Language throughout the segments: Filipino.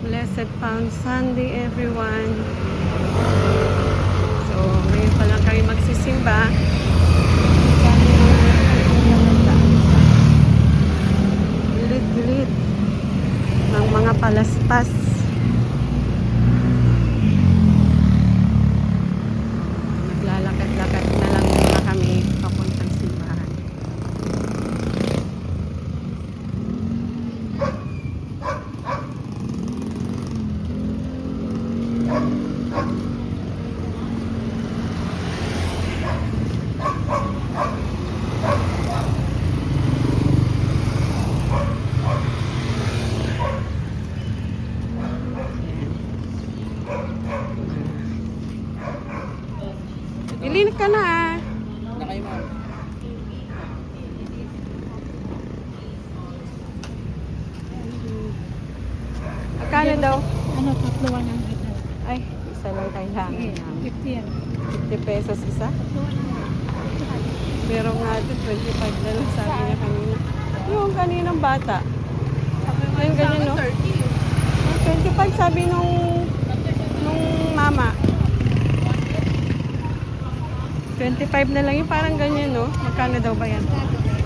Blessed Palm Sunday, everyone. So, ngayon pa lang kami magsisimba. Gilid-gilid ng mga palaspas. Naglalakad-lakad na lang muna kami papuntang simbahan. Ilin ka na ah. Na kayo, ma'am. Akala daw? Ano, tatlo 100. Ay, isa lang kailangan Sige, namin. 50 yan. 50 pesos isa? Tatlo 100. Pero nga ito, 25 na lang sabi niya kanina. Yung kaninang bata. Yung ganyan, no? 25 sabi nung mama. 25 na lang yung parang ganyan, no? Magkano daw ba yan?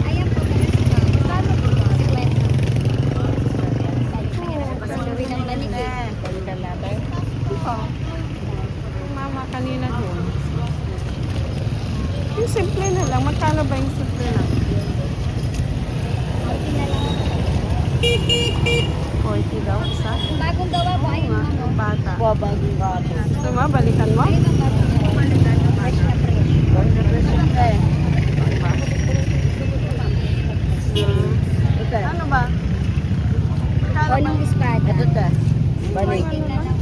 Ayan po. Magkano po? 50. Pagawin ng lanig eh. Balikan natin. Oo. Yung mama kanina doon. Yung simple na lang. Magkano ba yung simple na? 40 daw isa? Bagong gawa po. Ayun Mga ano. yung bata. Bagong gato. Gusto mo, balikan mo? Ayun ang bagong gawa. Balikan na fresh na fresh. Ano ba? Magkano ba? Anong espada? Ito ta. Balik. Ito na lang.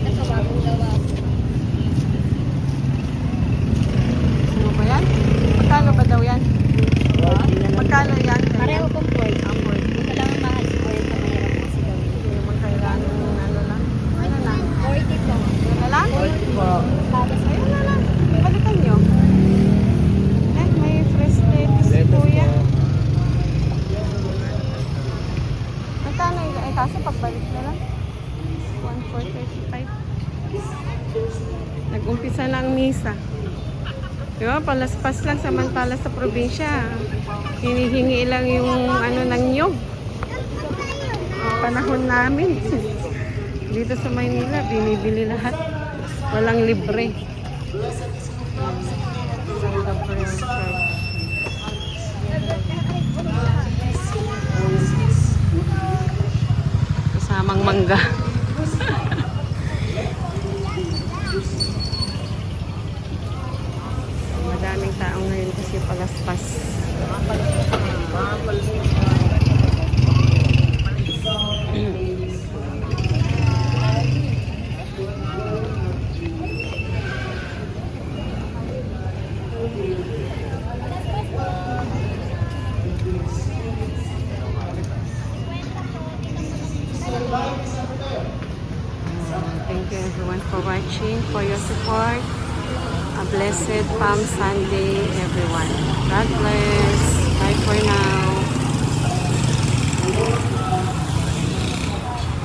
Ito bagong gawa. Gusto mo ba yan? Magkano ba daw yan? Magkano yan? Pareho pong point. Ang board. Ito lang ang mahal. Point na mahirap kasi gawin. Hindi naman kailangan ng ano lang. Ano na? 40 po. Ano na lang? Po. Tapos Ayun na lang. Balikan nyo. Eh, may fresh lettuce kuya. Magkano yun? Eh, kaso pagbalik na lang. 1,435. Nag-umpisa na ang misa. Di ba? Palaspas lang samantala sa probinsya. Hinihingi lang yung ano ng nyog. Ang panahon namin. Dito sa Maynila, binibili lahat. Walang libre. Kasamang mangga. Madaming tao ngayon kasi palaspas. Thank you everyone for watching, for your support. A blessed Palm Sunday, everyone. God bless. Bye for now.